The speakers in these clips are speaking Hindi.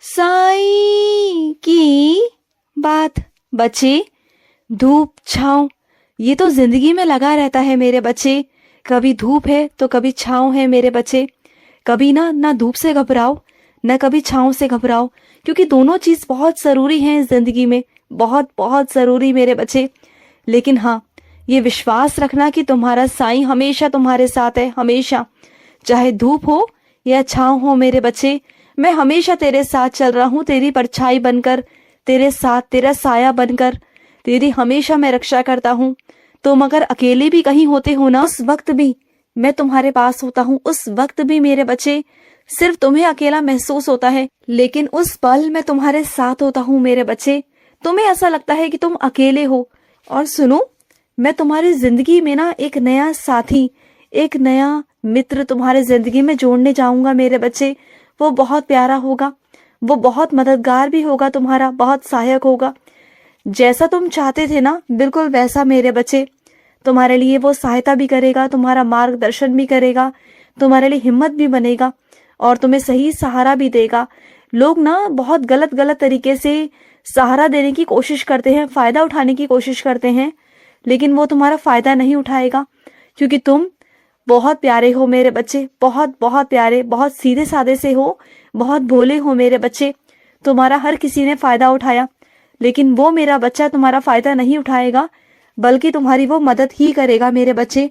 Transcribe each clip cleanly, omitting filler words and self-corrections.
साईं की बात। बच्चे, धूप छाँव ये तो जिंदगी में लगा रहता है मेरे बच्चे। कभी धूप है तो कभी छाँव है मेरे बच्चे। कभी ना धूप से घबराओ न कभी छाँव से घबराओ, क्योंकि दोनों चीज बहुत जरूरी हैं जिंदगी में, बहुत बहुत जरूरी मेरे बच्चे। लेकिन हाँ, ये विश्वास रखना कि तुम्हारा साईं हमेशा तुम्हारे साथ है, हमेशा। चाहे धूप हो या छाँव हो मेरे बच्चे, मैं हमेशा तेरे साथ चल रहा हूँ, तेरी परछाई बनकर, तेरे साथ, तेरा साया बनकर, तेरी हमेशा मैं रक्षा करता हूँ। तुम अगर अकेले भी कहीं होते हो ना, उस वक्त भी मैं तुम्हारे पास होता हूँ। उस वक्त भी मेरे बच्चे सिर्फ तुम्हें अकेला महसूस होता है, लेकिन उस पल मैं तुम्हारे साथ होता हूँ मेरे बच्चे। तुम्हें ऐसा लगता है कि तुम अकेले हो। और सुनो, मैं तुम्हारी जिंदगी में ना एक नया साथी, एक नया मित्र तुम्हारे जिंदगी में जोड़ने जाऊंगा मेरे बच्चे। वो बहुत प्यारा होगा, वो बहुत मददगार भी होगा, तुम्हारा बहुत सहायक होगा। जैसा तुम चाहते थे ना, बिल्कुल वैसा मेरे बच्चे। तुम्हारे लिए वो सहायता भी करेगा, तुम्हारा मार्गदर्शन भी करेगा, तुम्हारे लिए हिम्मत भी बनेगा और तुम्हें सही सहारा भी देगा। लोग ना बहुत गलत गलत तरीके से सहारा देने की कोशिश करते हैं, फायदा उठाने की कोशिश करते हैं, लेकिन वो तुम्हारा फायदा नहीं उठाएगा, क्योंकि तुम बहुत प्यारे हो मेरे बच्चे, बहुत बहुत प्यारे, बहुत सीधे साधे से हो, बहुत भोले हो मेरे बच्चे। तुम्हारा हर किसी ने फायदा उठाया, लेकिन वो मेरा बच्चा तुम्हारा फायदा नहीं उठाएगा, बल्कि तुम्हारी वो मदद ही करेगा मेरे बच्चे।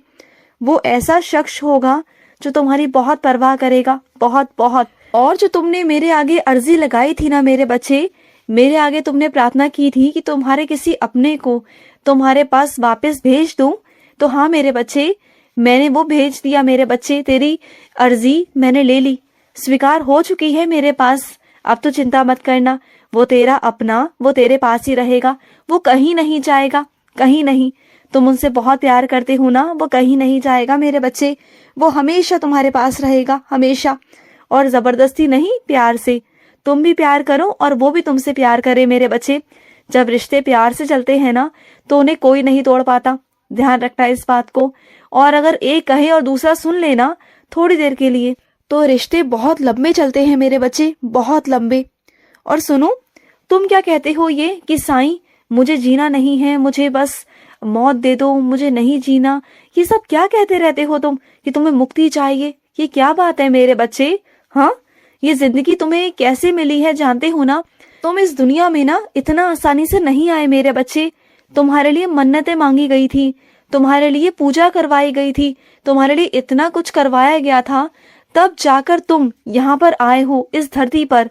वो ऐसा शख्स होगा जो तुम्हारी बहुत परवाह करेगा, बहुत बहुत। और जो तुमने मेरे आगे अर्जी लगाई थी ना मेरे बच्चे, मेरे आगे तुमने प्रार्थना की थी कि तुम्हारे किसी अपने को तुम्हारे पास वापस भेज दूं, तो हाँ मेरे बच्चे, मैंने वो भेज दिया मेरे बच्चे। तेरी अर्जी मैंने ले ली, स्वीकार हो चुकी है मेरे पास। अब तो चिंता मत करना, वो तेरा अपना, वो तेरे पास ही रहेगा, वो कहीं नहीं जाएगा, कहीं नहीं। तुम उनसे बहुत प्यार करते हो ना, वो कहीं नहीं जाएगा मेरे बच्चे। वो हमेशा तुम्हारे पास रहेगा, हमेशा। और जबरदस्ती नहीं, प्यार से। तुम भी प्यार करो और वो भी तुमसे प्यार करे मेरे बच्चे। जब रिश्ते प्यार से चलते हैं ना, तो उन्हें कोई नहीं तोड़ पाता, ध्यान रखना इस बात को। और अगर एक कहे और दूसरा सुन लेना थोड़ी देर के लिए, तो रिश्ते बहुत लंबे चलते हैं मेरे बच्चे, बहुत लंबे। और सुनो, तुम क्या कहते हो ये कि साईं मुझे जीना नहीं है, मुझे बस मौत दे दो, मुझे नहीं जीना, ये सब क्या कहते रहते हो तुम कि तुम्हें मुक्ति चाहिए? ये क्या बात है मेरे बच्चे? हाँ, ये जिंदगी तुम्हें कैसे मिली है जानते हो ना? तुम इस दुनिया में ना इतना आसानी से नहीं आए मेरे बच्चे। तुम्हारे लिए मन्नतें मांगी गई थी, तुम्हारे लिए पूजा करवाई गई थी, तुम्हारे लिए इतना कुछ करवाया गया था, तब जाकर तुम यहाँ पर आए हो इस धरती पर।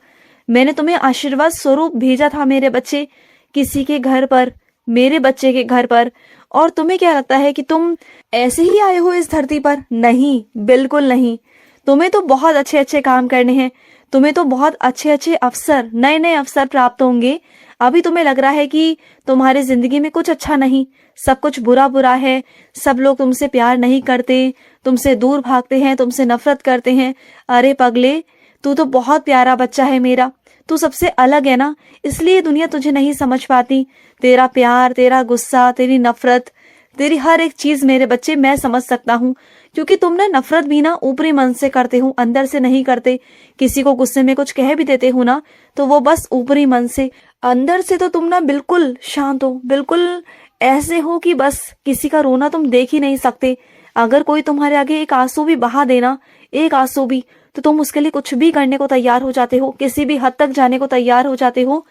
मैंने तुम्हें आशीर्वाद स्वरूप भेजा था मेरे बच्चे, किसी के घर पर, मेरे बच्चे के घर पर। और तुम्हें क्या लगता है कि तुम ऐसे ही आए हो इस धरती पर? नहीं, बिल्कुल नहीं। तुम्हें तो बहुत अच्छे अच्छे काम करने हैं, तुम्हें तो बहुत अच्छे अच्छे अवसर, नए नए अवसर प्राप्त होंगे। अभी तुम्हें लग रहा है कि तुम्हारी जिंदगी में कुछ अच्छा नहीं, सब कुछ बुरा बुरा है, सब लोग तुमसे प्यार नहीं करते, तुमसे दूर भागते हैं, तुमसे नफरत करते हैं। अरे पगले, तू तो बहुत प्यारा बच्चा है मेरा, तू सबसे अलग है ना, इसलिए दुनिया तुझे नहीं समझ पाती। तेरा प्यार, तेरा गुस्सा, तेरी नफरत, तेरी हर एक चीज मेरे बच्चे मैं समझ सकता हूँ, क्योंकि तुम ना नफरत भी ना ऊपरी मन से करते हो, अंदर से नहीं करते। किसी को गुस्से में कुछ कह भी देते हो ना, तो वो बस ऊपरी मन से। अंदर से तो तुम ना बिल्कुल शांत हो, बिल्कुल ऐसे हो कि बस किसी का रोना तुम देख ही नहीं सकते। अगर कोई तुम्हारे आगे एक आंसू भी बहा देना, एक आंसू भी, तो तुम उसके लिए कुछ भी करने को तैयार हो जाते हो, किसी भी हद तक जाने को तैयार हो जाते हो,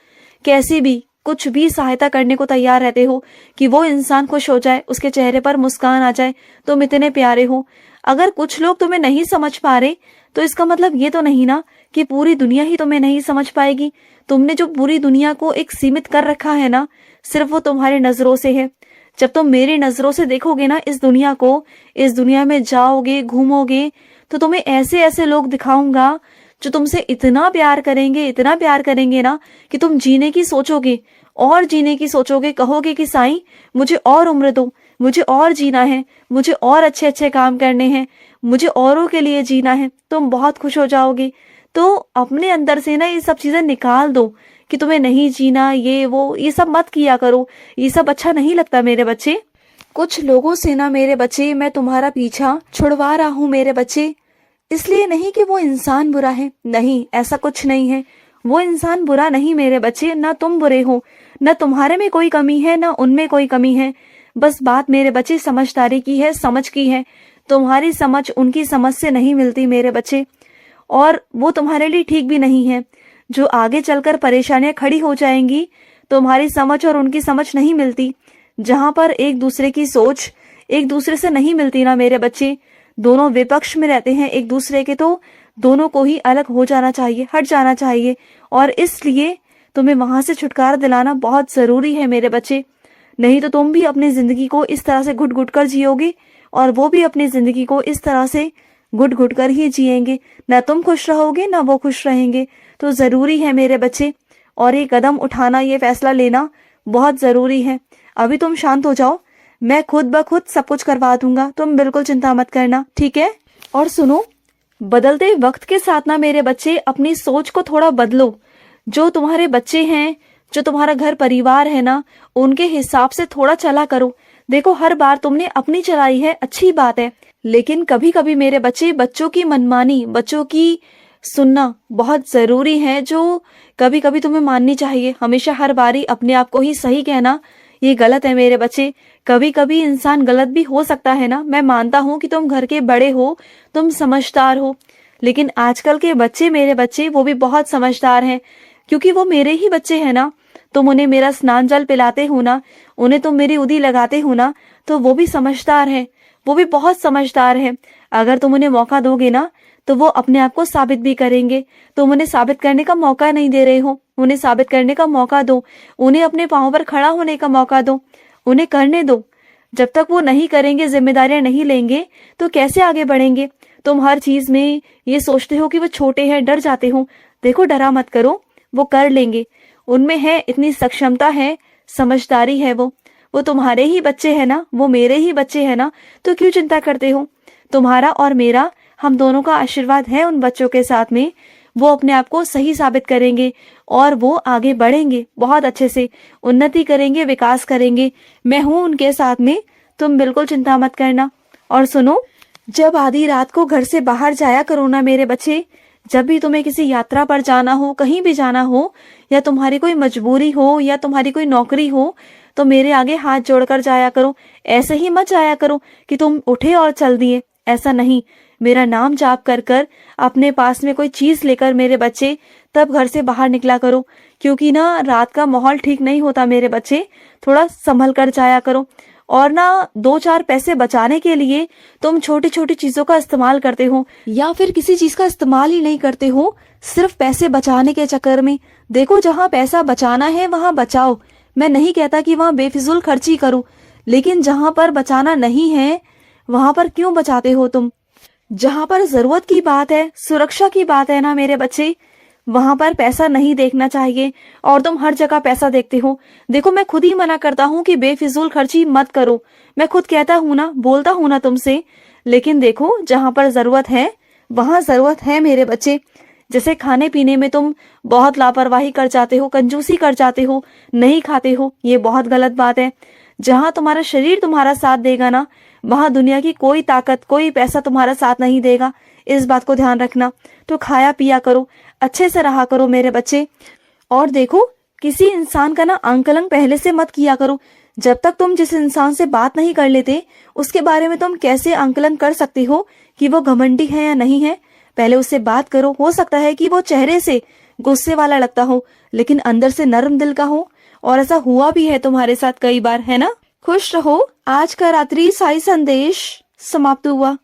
कैसी भी कुछ भी सहायता करने को तैयार रहते हो कि वो इंसान खुश हो जाए, उसके चेहरे पर मुस्कान आ जाए। तुम इतने प्यारे हो। अगर कुछ लोग तुम्हें नहीं समझ पा रहे, तो इसका मतलब ये तो नहीं ना कि पूरी दुनिया ही तुम्हें नहीं समझ पाएगी। तुमने जो पूरी दुनिया को एक सीमित कर रखा है ना, सिर्फ वो तुम्हारी नजरों से है। जब तुम मेरी नजरों से देखोगे ना इस दुनिया को, इस दुनिया में जाओगे, घूमोगे, तो तुम्हें ऐसे ऐसे लोग दिखाऊंगा जो तुमसे इतना प्यार करेंगे, इतना प्यार करेंगे ना, कि तुम जीने की सोचोगे और जीने की सोचोगे, कहोगे कि साईं मुझे और उम्र दो, मुझे और जीना है, मुझे और अच्छे अच्छे काम करने हैं, मुझे औरों के लिए जीना है। तुम बहुत खुश हो जाओगे। तो अपने अंदर से ना ये सब चीजें निकाल दो कि तुम्हें नहीं जीना, ये वो, ये सब मत किया करो, ये सब अच्छा नहीं लगता मेरे बच्चे। कुछ लोगों से ना मेरे बच्चे मैं तुम्हारा पीछा छुड़वा रहा हूँ मेरे बच्चे, इसलिए नहीं कि वो इंसान बुरा है, नहीं, ऐसा कुछ नहीं है। वो इंसान बुरा नहीं मेरे बच्चे, ना तुम बुरे हो, न तुम्हारे में कोई कमी है ना उनमें कोई कमी है। बस बात मेरे बच्चे समझदारी की है, समझ की है। तुम्हारी समझ उनकी समझ से नहीं मिलती मेरे बच्चे, और वो तुम्हारे लिए ठीक भी नहीं है। जो आगे चलकर परेशानियां खड़ी हो जाएंगी, तुम्हारी समझ और उनकी समझ नहीं मिलती। जहां पर एक दूसरे की सोच एक दूसरे से नहीं मिलती ना मेरे बच्चे, दोनों विपक्ष में रहते हैं एक दूसरे के, तो दोनों को ही अलग हो जाना चाहिए, हट जाना चाहिए। और इसलिए तुम्हें वहां से छुटकारा दिलाना बहुत जरूरी है मेरे बच्चे। नहीं तो तुम भी अपनी जिंदगी को इस तरह से घुट घुट कर जियोगे, और वो भी अपनी जिंदगी को इस तरह से घुट घुट कर ही जिएंगे। ना तुम खुश रहोगे ना वो खुश रहेंगे। तो जरूरी है मेरे बच्चे, और ये कदम उठाना, ये फैसला लेना बहुत जरूरी है। अभी तुम शांत हो जाओ, मैं खुद ब खुद सब कुछ करवा दूंगा, तुम बिल्कुल चिंता मत करना, ठीक है। और सुनो, बदलते वक्त के साथ ना मेरे बच्चे अपनी सोच को थोड़ा बदलो। जो तुम्हारे बच्चे हैं, जो तुम्हारा घर परिवार है ना, उनके हिसाब से थोड़ा चला करो। देखो, हर बार तुमने अपनी चलाई है, अच्छी बात है, लेकिन कभी कभी मेरे बच्चे, बच्चों की मनमानी, बच्चों की सुनना बहुत जरूरी है, जो कभी कभी तुम्हें माननी चाहिए। हमेशा हर बारी अपने आप को ही सही कहना, ये गलत है मेरे बच्चे। कभी कभी इंसान गलत भी हो सकता है ना। मैं मानता हूँ कि तुम घर के बड़े हो, तुम समझदार हो, लेकिन आजकल के बच्चे, मेरे बच्चे, वो भी बहुत समझदार हैं, क्योंकि वो मेरे ही बच्चे हैं ना। तुम उन्हें मेरा स्नान जल पिलाते हो ना, उन्हें तुम मेरी उदी लगाते हो ना, तो वो भी समझदार है, वो भी बहुत समझदार है। अगर तुम उन्हें मौका दोगे ना, तो वो अपने आप को साबित भी करेंगे। तुम उन्हें साबित करने का मौका नहीं दे रहे हो, उन्हें साबित करने का मौका दो, उन्हें अपने पांव पर खड़ा होने का मौका दो, उन्हें करने दो। जब तक वो नहीं करेंगे, जिम्मेदारियां नहीं लेंगे, तो कैसे आगे बढ़ेंगे। तुम हर चीज में ये सोचते हो कि वो छोटे हैं, डर जाते हो। देखो, डरा मत करो, वो कर लेंगे, उनमें है इतनी सक्षमता है, समझदारी है। वो तुम्हारे ही बच्चे हैं ना, वो मेरे ही बच्चे हैं ना, तो क्यों चिंता करते हो। तुम्हारा और मेरा, हम दोनों का आशीर्वाद है उन बच्चों के साथ में। वो अपने आप को सही साबित करेंगे, और वो आगे बढ़ेंगे, बहुत अच्छे से उन्नति करेंगे, विकास करेंगे। मैं हूं उनके साथ में, तुम बिल्कुल चिंता मत करना। और सुनो, जब आधी रात को घर से बाहर जाया करो ना मेरे बच्चे, जब भी तुम्हें किसी यात्रा पर जाना हो, कहीं भी जाना हो, या तुम्हारी कोई मजबूरी हो, या तुम्हारी कोई नौकरी हो, तो मेरे आगे हाथ जोड़कर जाया करो। ऐसे ही मत जाया करो कि तुम उठे और चल दिए, ऐसा नहीं। मेरा नाम जाप कर कर अपने पास में कोई चीज लेकर मेरे बच्चे तब घर से बाहर निकला करो, क्योंकि ना रात का माहौल ठीक नहीं होता मेरे बच्चे। थोड़ा संभल कर जाया करो। और ना 2-4 पैसे बचाने के लिए तुम छोटी छोटी चीजों का इस्तेमाल करते हो, या फिर किसी चीज का इस्तेमाल ही नहीं करते हो, सिर्फ पैसे बचाने के चक्कर में। देखो, जहाँ पैसा बचाना है वहाँ बचाओ। मैं नहीं कहता कि वहाँ बेफिजूल खर्ची करो, लेकिन जहाँ पर बचाना नहीं है वहां पर क्यों बचाते हो तुम। जहां पर जरूरत की बात है, सुरक्षा की बात है ना मेरे बच्चे, वहां पर पैसा नहीं देखना चाहिए। और तुम हर जगह पैसा देखते हो। देखो, मैं खुद ही मना करता हूँ कि बेफिजूल खर्ची मत करो। मैं खुद कहता हूँ ना, बोलता हूँ ना तुमसे, लेकिन देखो, जहां पर जरूरत है वहां जरूरत है मेरे बच्चे। जैसे खाने पीने में तुम बहुत लापरवाही कर जाते हो, कंजूसी कर जाते हो, नहीं खाते हो, ये बहुत गलत बात है। जहां तुम्हारा शरीर तुम्हारा साथ देगा ना, वहां दुनिया की कोई ताकत, कोई पैसा तुम्हारा साथ नहीं देगा। इस बात को ध्यान रखना। तो खाया पिया करो, अच्छे से रहा करो मेरे बच्चे। और देखो, किसी इंसान का ना आंकलन पहले से मत किया करो। जब तक तुम जिस इंसान से बात नहीं कर लेते, उसके बारे में तुम कैसे आंकलन कर सकते हो कि वो घमंडी है या नहीं है। पहले उससे बात करो। हो सकता है कि वो चेहरे से गुस्से वाला लगता हो, लेकिन अंदर से नरम दिल का हो, और ऐसा हुआ भी है तुम्हारे साथ कई बार, है ना। खुश रहो। आज का रात्रि साई संदेश समाप्त हुआ।